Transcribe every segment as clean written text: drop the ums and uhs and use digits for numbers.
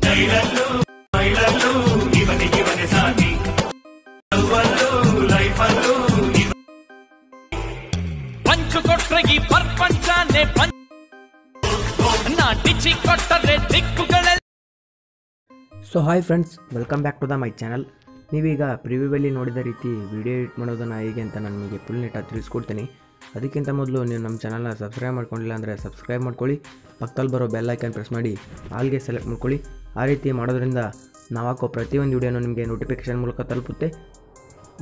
ಜೈಲಲ್ಲೂ ಮೈಲಲ್ಲೂ ಇವನಿಗಿವನೇ ಸಾಟಿ, ಲೈಫಲ್ಲೂ ಪಂಚು ಕೊಟ್ರೆ ಈ ಪ್ರಪಂಚನೇ ನಾಟಿಚಿ ಕೊಟ್ಟರೆ ದಿಕ್ಕುಗಳೇ. So hi friends, welcome back to my channel. ನೀವೀಗ ಪ್ರಿವ್ಯೂವಲ್ಲಿ ನೋಡಿದ ರೀತಿ ವಿಡಿಯೋ ಎಡಿಟ್ ಮಾಡೋದನ್ನು ಹೇಗೆ ಅಂತ ನಾನು ನಿಮಗೆ ಫುಲ್ ನೀಟಾಗಿ ತಿಳಿಸ್ಕೊಡ್ತೀನಿ. ಅದಕ್ಕಿಂತ ಮೊದಲು ನೀವು ನಮ್ಮ ಚಾನಲ್ನ ಸಬ್ಸ್ಕ್ರೈಬ್ ಮಾಡ್ಕೊಂಡಿಲ್ಲ ಅಂದರೆ ಸಬ್ಸ್ಕ್ರೈಬ್ ಮಾಡ್ಕೊಳ್ಳಿ, ಪಕ್ಕದಲ್ಲಿ ಬರೋ ಬೆಲ್ ಐಕನ್ ಪ್ರೆಸ್ ಮಾಡಿ ಆಲ್ಗೆ ಸೆಲೆಕ್ಟ್ ಮಾಡ್ಕೊಳ್ಳಿ. ಆ ರೀತಿ ಮಾಡೋದ್ರಿಂದ ನಾವು ಹಾಕೋ ಪ್ರತಿಯೊಂದು ವಿಡಿಯೋನೂ ನಿಮಗೆ ನೋಟಿಫಿಕೇಷನ್ ಮೂಲಕ ತಲುಪುತ್ತೆ.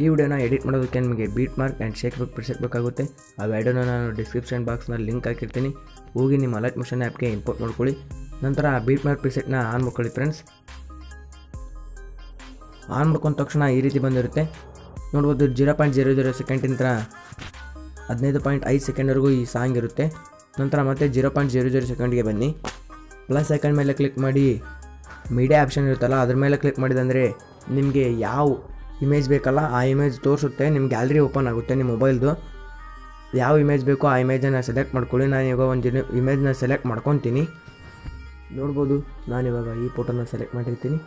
ಈ ವಿಡಿಯೋನ ಎಡಿಟ್ ಮಾಡೋದಕ್ಕೆ ನಿಮಗೆ beat mark and shake preset ಬೇಕಾಗುತ್ತೆ. ಆ ವಿಡಿಯೋನ ನಾನು ಡಿಸ್ಕ್ರಿಪ್ಷನ್ ಬಾಕ್ಸ್ನಲ್ಲಿ ಲಿಂಕ್ ಹಾಕಿರ್ತೀನಿ, ಹೋಗಿ ನಿಮ್ಮ ಲೈಟ್ ಮೋಷನ್ ಆ್ಯಪ್ಗೆ ಇಂಪೋರ್ಟ್ ಮಾಡ್ಕೊಳ್ಳಿ. ನಂತರ ಬೀಟ್ ಮಾರ್ಕ್ ಪ್ರಿಸೆಟ್ನ ಆನ್ ಮಾಡ್ಕೊಳ್ಳಿ ಫ್ರೆಂಡ್ಸ್. ಆನ್ ಮಾಡ್ಕೊಂಡ ತಕ್ಷಣ ಈ ರೀತಿ ಬಂದಿರುತ್ತೆ ನೋಡ್ಬೋದು. 0.00 ಸೆಕೆಂಡಿಂದ 15.5 ಸೆಕೆಂಡ್ವರೆಗೂ ಈ ಸಾಂಗ್ ಇರುತ್ತೆ. ನಂತರ ಮತ್ತೆ 0.00 ಸೆಕೆಂಡ್ಗೆ ಬನ್ನಿ, ಪ್ಲಸ್ ಸೆಕೆಂಡ್ ಮೇಲೆ ಕ್ಲಿಕ್ ಮಾಡಿ ಮೀಡಿಯಾ ಆಪ್ಷನ್ ಇರುತ್ತಲ್ಲ ಅದ್ರ ಮೇಲೆ ಕ್ಲಿಕ್ ಮಾಡಿದಂದರೆ ನಿಮಗೆ ಯಾವ ಇಮೇಜ್ ಬೇಕಲ್ಲ ಆ ಇಮೇಜ್ ತೋರಿಸುತ್ತೆ. ನಿಮ್ಮ ಗ್ಯಾಲರಿ ಓಪನ್ ಆಗುತ್ತೆ ನಿಮ್ಮ ಮೊಬೈಲ್ದು. ಯಾವ ಇಮೇಜ್ ಬೇಕೋ ಆ ಇಮೇಜನ್ನು ಸೆಲೆಕ್ಟ್ ಮಾಡ್ಕೊಳ್ಳಿ. ನಾನಿವಾಗ ಒಂದು ಇಮೇಜ್ನ ಸೆಲೆಕ್ಟ್ ಮಾಡ್ಕೊತೀನಿ. ನೋಡ್ಬೋದು ನಾನಿವಾಗ ಈ ಫೋಟೋನ ಸೆಲೆಕ್ಟ್ ಮಾಡಿರ್ತೀನಿ.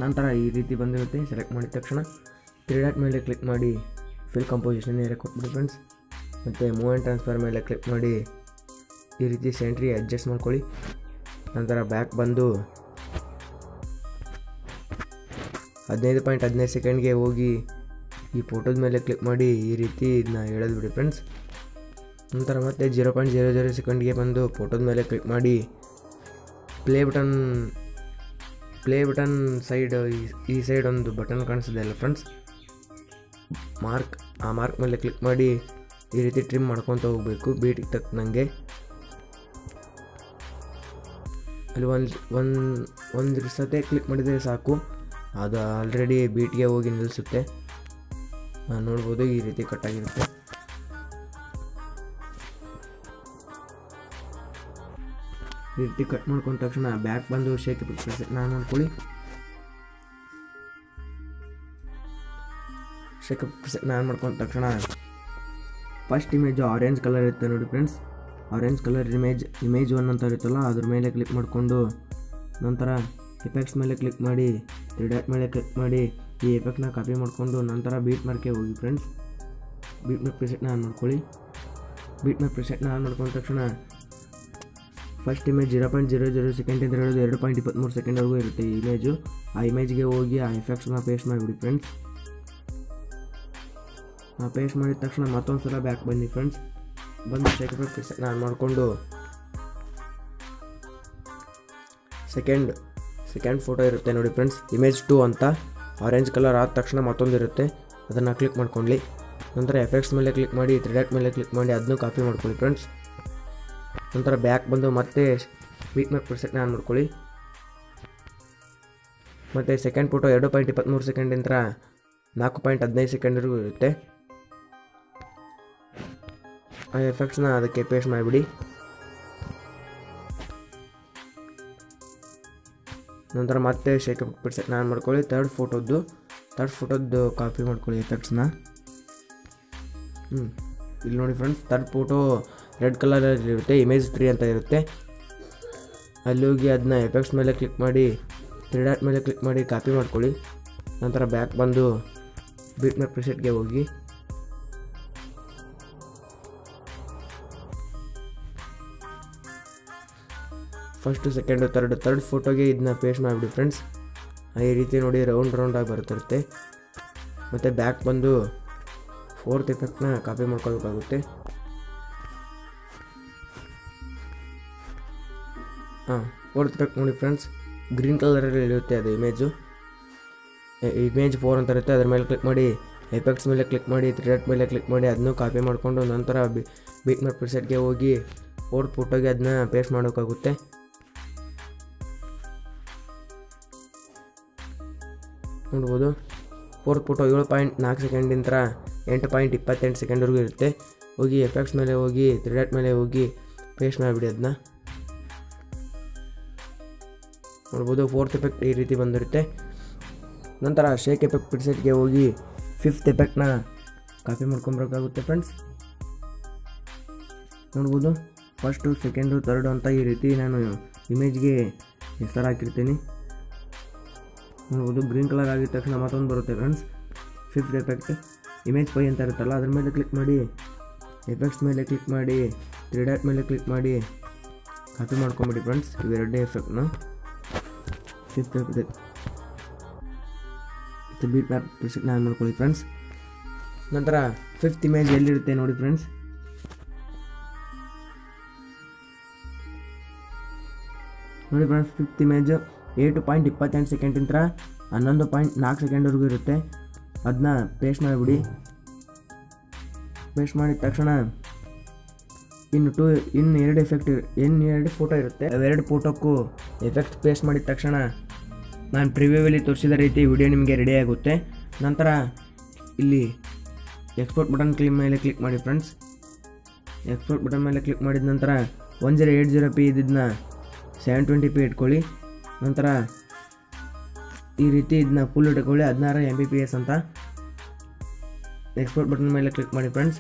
ನಂತರ ಈ ರೀತಿ ಬಂದಿರುತ್ತೆ. ಸೆಲೆಕ್ಟ್ ಮಾಡಿದ ತಕ್ಷಣ 3 ಡಾಟ್ ಮೇಲೆ ಕ್ಲಿಕ್ ಮಾಡಿ ಫಿಲ್ ಕಂಪೋಸಿಷನ್ ಏರಿಯಾ ಕೊಟ್ಬಿಡಿ ಫ್ರೆಂಡ್ಸ್. ಮತ್ತು ಮೂವ್ ಆ್ಯಂಡ್ ಟ್ರಾನ್ಸ್ಫರ್ ಮೇಲೆ ಕ್ಲಿಕ್ ಮಾಡಿ ಈ ರೀತಿ ಸೆಂಟ್ರಿ ಅಡ್ಜಸ್ಟ್ ಮಾಡ್ಕೊಳ್ಳಿ. ನಂತರ ಬ್ಯಾಕ್ ಬಂದು 15.15 ಸೆಕೆಂಡ್ಗೆ ಹೋಗಿ ಈ ಫೋಟೋದ ಮೇಲೆ ಕ್ಲಿಕ್ ಮಾಡಿ ಈ ರೀತಿ ಇದನ್ನ ಎಳೆದ್ಬಿಡಿ ಫ್ರೆಂಡ್ಸ್. ನಂತರ ಮತ್ತೆ 0.00 ಸೆಕೆಂಡ್ಗೆ ಬಂದು ಫೋಟೋದ ಮೇಲೆ ಕ್ಲಿಕ್ ಮಾಡಿ ಪ್ಲೇ ಬಟನ್ ಸೈಡ್ ಈ ಸೈಡ್ ಒಂದು ಬಟನ್ ಕಾಣಿಸ್ತಿದೆ ಅಲ್ಲ ಫ್ರೆಂಡ್ಸ್, ಆ ಮಾರ್ಕ್ ಮೇಲೆ ಕ್ಲಿಕ್ ಮಾಡಿ ಈ ರೀತಿ ಟ್ರಿಮ್ ಮಾಡ್ಕೊತ ಹೋಗಬೇಕು ಬೀಟಿಗೆ ತಕ್ಕನಂಗೆ. ಅಲ್ಲಿ ಒಂದು ಸತೆ ಕ್ಲಿಕ್ ಮಾಡಿದರೆ ಸಾಕು, ಅದು ಆಲ್ರೆಡಿ ಬೀಟ್ಗೆ ಹೋಗಿ ನಿಲ್ಲಿಸುತ್ತೆ. ನೋಡ್ಬೋದು ಈ ರೀತಿ ಕಟ್ಟಾಗಿರುತ್ತೆ. ಈ ರೀತಿ ಕಟ್ ಮಾಡ್ಕೊಂಡ ತಕ್ಷಣ ಬ್ಯಾಕ್ ಬಂದು ಶೇಕ್ ಪ್ರಿಸೆಟ್ನ ನೋಡ್ಕೊಳ್ಳಿ. ಶೇಕ್ ಪ್ರಿಸೆಟ್ನ ಆನ್ ಮಾಡ್ಕೊಂಡ ತಕ್ಷಣ ಫಸ್ಟ್ ಇಮೇಜು ಆರೆಂಜ್ ಕಲರ್ ಇರುತ್ತೆ ನೋಡಿ ಫ್ರೆಂಡ್ಸ್. ಆರೆಂಜ್ ಕಲರ್ ಇಮೇಜ್ 1 ಅಂತ ಇರುತ್ತಲ್ಲ ಅದ್ರ ಮೇಲೆ ಕ್ಲಿಕ್ ಮಾಡಿಕೊಂಡು ನಂತರ ಎಫೆಕ್ಟ್ಸ್ ಮೇಲೆ ಕ್ಲಿಕ್ ಮಾಡಿ 3 ಡಾಟ್ ಮೇಲೆ ಕ್ಲಿಕ್ ಮಾಡಿ ಈ ಎಫೆಕ್ಟ್ನ ಕಾಪಿ ಮಾಡಿಕೊಂಡು ನಂತರ ಬೀಟ್ ಮಾರ್ಕ್ಗೆ ಹೋಗಿ ಫ್ರೆಂಡ್ಸ್. ಬೀಟ್ ಮಾರ್ಕ್ ಪ್ರಿಸೆಟ್ನ ಆನ್ ಮಾಡ್ಕೊಳ್ಳಿ. ಬೀಟ್ ಮಾರ್ಕ್ ಪ್ರಿಸೆಟ್ನ ಆನ್ ಮಾಡ್ಕೊಂಡ ತಕ್ಷಣ ಫಸ್ಟ್ ಇಮೇಜ್ 0.00 ಸೆಕೆಂಡಿಂದ ಹಿಡಿದು 2.23 ಸೆಕೆಂಡ್ವರೆಗೂ ಇರುತ್ತೆ ಈ ಇಮೇಜು. ಆ ಇಮೇಜ್ಗೆ ಹೋಗಿ ಆ ಎಫೆಕ್ಟ್ಸ್ನ ಪೇಸ್ಟ್ ಮಾಡಿಬಿಡಿ ಫ್ರೆಂಡ್ಸ್. ಪೇಸ್ಟ್ ಮಾಡಿದ ತಕ್ಷಣ ಮತ್ತೊಂದು ಸಲ ಬ್ಯಾಕ್ ಬನ್ನಿ ಫ್ರೆಂಡ್ಸ್. ಬಂದು ಶೇಕ್ ಪ್ರಿಸೆಟ್ನ ಆನ್ ಮಾಡಿಕೊಂಡು ಸೆಕೆಂಡ್ ಫೋಟೋ ಇರುತ್ತೆ ನೋಡಿ ಫ್ರೆಂಡ್ಸ್, ಇಮೇಜ್ 2 ಅಂತ ಆರೆಂಜ್ ಕಲರ್ ಆದ ತಕ್ಷಣ ಮತ್ತೊಂದು ಇರುತ್ತೆ, ಅದನ್ನು ಕ್ಲಿಕ್ ಮಾಡ್ಕೊಳ್ಳಿ. ನಂತರ ಎಫೆಕ್ಟ್ಸ್ ಮೇಲೆ ಕ್ಲಿಕ್ ಮಾಡಿ 3 ಡಾಟ್ ಮೇಲೆ ಕ್ಲಿಕ್ ಮಾಡಿ ಅದನ್ನು ಕಾಪಿ ಮಾಡ್ಕೊಳ್ಳಿ ಫ್ರೆಂಡ್ಸ್. ನಂತರ ಬ್ಯಾಕ್ ಬಂದು ಮತ್ತೆ ಬೀಟ್ ಮಾರ್ಕ್ ಪ್ರಿಸೆಟ್ನ ಆನ್ ಮಾಡ್ಕೊಳ್ಳಿ. ಮತ್ತು ಸೆಕೆಂಡ್ ಫೋಟೋ 2.23 ಸೆಕೆಂಡಿಂದ 4.15 ಸೆಕೆಂಡ್ವರೆಗೂ ಇರುತ್ತೆ. ಆ ಎಫೆಕ್ಟ್ಸ್ನ ಅದಕ್ಕೆ ಪೇಸ್ಟ್ ಮಾಡಿಬಿಡಿ. ನಂತರ ಮತ್ತೆ ಶೇಕ್ ಪ್ರಿಸೆಟ್ನ ಆನ್ ಮಾಡ್ಕೊಳ್ಳಿ. ಥರ್ಡ್ ಫೋಟೋದ್ದು ಕಾಪಿ ಮಾಡ್ಕೊಳ್ಳಿ ಎಫೆಕ್ಟ್ಸ್ನ. ಇಲ್ಲಿ ನೋಡಿ ಫ್ರೆಂಡ್ಸ್, ಥರ್ಡ್ ಫೋಟೋ ರೆಡ್ ಕಲರಲ್ಲಿ ಇರುತ್ತೆ, ಇಮೇಜ್ 3 ಅಂತ ಇರುತ್ತೆ. ಅಲ್ಲಿ ಹೋಗಿ ಅದನ್ನ ಎಫೆಕ್ಟ್ಸ್ ಮೇಲೆ ಕ್ಲಿಕ್ ಮಾಡಿ 3 ಡಾಟ್ ಮೇಲೆ ಕ್ಲಿಕ್ ಮಾಡಿ ಕಾಪಿ ಮಾಡ್ಕೊಳ್ಳಿ. ನಂತರ ಬ್ಯಾಕ್ ಬಂದು ಬೀಟ್ ಮಾರ್ಕ್ ಪ್ರಿಸೆಟ್ಗೆ ಹೋಗಿ ಫಸ್ಟು ಸೆಕೆಂಡು ಥರ್ಡ್ ಫೋಟೋಗೆ ಇದನ್ನ ಪೇಸ್ಟ್ ಮಾಡಿಬಿಡಿ ಫ್ರೆಂಡ್ಸ್. ಈ ರೀತಿ ನೋಡಿ ರೌಂಡಾಗಿ ಬರ್ತಿರುತ್ತೆ. ಮತ್ತು ಬ್ಯಾಕ್ ಬಂದು 4th ಎಫೆಕ್ಟ್ನ ಕಾಪಿ ಮಾಡ್ಕೋಬೇಕಾಗುತ್ತೆ. ಫೋರ್ತ್ ಎಫೆಕ್ಟ್ ನೋಡಿ ಫ್ರೆಂಡ್ಸ್, ಗ್ರೀನ್ ಕಲರಲ್ಲಿ ಇರುತ್ತೆ ಅದು ಇಮೇಜ್ 4 ಅಂತ ಇರುತ್ತೆ. ಅದ್ರ ಮೇಲೆ ಕ್ಲಿಕ್ ಮಾಡಿ ಎಫೆಕ್ಟ್ಸ್ ಮೇಲೆ ಕ್ಲಿಕ್ ಮಾಡಿ 3 ಡಾಟ್ ಮೇಲೆ ಕ್ಲಿಕ್ ಮಾಡಿ ಅದನ್ನು ಕಾಪಿ ಮಾಡಿಕೊಂಡು ನಂತರ ಬೀಟ್ ಮಾರ್ಕ್ ಪ್ರಿಸೆಟ್ಗೆ ಹೋಗಿ 4th ಫೋಟೋಗೆ ಅದನ್ನ ಪೇಸ್ಟ್ ಮಾಡೋಕ್ಕಾಗುತ್ತೆ. ನೋಡ್ಬೋದು 4th ಫೋಟೋ 7.4 ಸೆಕೆಂಡಿಂದ 8.28 ಸೆಕೆಂಡ್ವರೆಗೂ ಇರುತ್ತೆ. ಹೋಗಿ ಎಫೆಕ್ಟ್ಸ್ ಮೇಲೆ ಹೋಗಿ 3 ಡಾಟ್ ಮೇಲೆ ಹೋಗಿ ಪೇಸ್ಟ್ ಮಾಡಿಬಿಡಿ ಅದನ್ನ. ನೋಡ್ಬೋದು 4th ಎಫೆಕ್ಟ್ ಈ ರೀತಿ ಬಂದಿರುತ್ತೆ. ನಂತರ ಶೇಕ್ ಎಫೆಕ್ಟ್ ಪ್ರಿಸೆಟ್ಗೆ ಹೋಗಿ 5th ಎಫೆಕ್ಟ್ನ ಕಾಪಿ ಮಾಡ್ಕೊಬೇಕಾಗುತ್ತೆ ಫ್ರೆಂಡ್ಸ್. ನೋಡ್ಬೋದು ಫಸ್ಟು ಸೆಕೆಂಡು ಥರ್ಡು ಅಂತ ಈ ರೀತಿ ನಾನು ಇಮೇಜ್ಗೆ ಹೆಸರು ಹಾಕಿರ್ತೀನಿ. ನೋಡ್ಬೋದು ಗ್ರೀನ್ ಕಲರ್ ಆಗಿದ ತಕ್ಷಣ ಮತ್ತೊಂದು ಬರುತ್ತೆ friends. Fifth effect image pie ಅಂತ ಇರುತ್ತಲ್ಲ ಅದ್ರ ಮೇಲೆ ಕ್ಲಿಕ್ ಮಾಡಿ, ಎಫೆಕ್ಟ್ಸ್ ಮೇಲೆ ಕ್ಲಿಕ್ ಮಾಡಿ, 3 ಡಾಟ್ ಮೇಲೆ ಕ್ಲಿಕ್ ಮಾಡಿ ಕಾಪಿ ಮಾಡ್ಕೊಂಬಿಡಿ ಫ್ರೆಂಡ್ಸ್ ಇವೆರಡೇ ಎಫೆಕ್ಟ್ನ. ಫಿಫ್ತ್ ಎಫೆಕ್ಟ್ ಬೀಟ್ ಮ್ಯಾಪ್ ಪ್ರೆಸೆಕ್ಟ್ನ ಆನ್ ಮಾಡ್ಕೊಳ್ಳಿ ಫ್ರೆಂಡ್ಸ್. ನಂತರ ಫಿಫ್ತ್ ಇಮೇಜ್ ಎಲ್ಲಿರುತ್ತೆ ನೋಡಿ ಫ್ರೆಂಡ್ಸ್. ನೋಡಿ ಫ್ರೆಂಡ್ಸ್, ಫಿಫ್ತ್ ಇಮೇಜ್ 8.28 ಸೆಕೆಂಡಿಂದ 11.4 ಸೆಕೆಂಡ್ವರೆಗೂ ಇರುತ್ತೆ. ಅದನ್ನ ಪೇಸ್ಟ್ ಮಾಡಿಬಿಡಿ. ಪೇಸ್ಟ್ ಮಾಡಿದ ತಕ್ಷಣ ಇನ್ನು ಎರಡು ಫೋಟೋ ಇರುತ್ತೆ. ಅವೆರಡು ಫೋಟೋಕ್ಕೂ ಎಫೆಕ್ಟ್ ಪೇಸ್ಟ್ ಮಾಡಿದ ತಕ್ಷಣ ನಾನು ಪ್ರಿವ್ಯೂವಲ್ಲಿ ತೋರಿಸಿದ ರೀತಿ ವಿಡಿಯೋ ನಿಮಗೆ ರೆಡಿ ಆಗುತ್ತೆ. ನಂತರ ಇಲ್ಲಿ ಎಕ್ಸ್ಪೋರ್ಟ್ ಬಟನ್ ಮೇಲೆ ಕ್ಲಿಕ್ ಮಾಡಿ ಫ್ರೆಂಡ್ಸ್. ಎಕ್ಸ್ಪೋರ್ಟ್ ಬಟನ್ ಮೇಲೆ ಕ್ಲಿಕ್ ಮಾಡಿದ ನಂತರ 1080p ಇದನ್ನ 720p ಇಟ್ಕೊಳ್ಳಿ. ನಂತರ ಈ ರೀತಿ ಇದನ್ನ ಫುಲ್ ಇಟ್ಕೊಳ್ಳಿ 16 Mbps ಅಂತ. ಎಕ್ಸ್ಪೋರ್ಟ್ ಬಟನ್ ಮೇಲೆ ಕ್ಲಿಕ್ ಮಾಡಿ ಫ್ರೆಂಡ್ಸ್.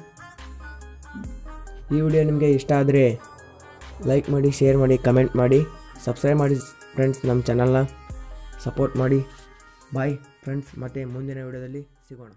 ಈ ವಿಡಿಯೋ ನಿಮಗೆ ಇಷ್ಟ ಆದರೆ ಲೈಕ್ ಮಾಡಿ, ಶೇರ್ ಮಾಡಿ, ಕಮೆಂಟ್ ಮಾಡಿ, ಸಬ್ಸ್ಕ್ರೈಬ್ ಮಾಡಿ ಫ್ರೆಂಡ್ಸ್. ನಮ್ಮ ಚಾನಲ್ನ ಸಪೋರ್ಟ್ ಮಾಡಿ. ಬಾಯ್ ಫ್ರೆಂಡ್ಸ್, ಮತ್ತೆ ಮುಂದಿನ ವಿಡಿಯೋದಲ್ಲಿ ಸಿಗೋಣ.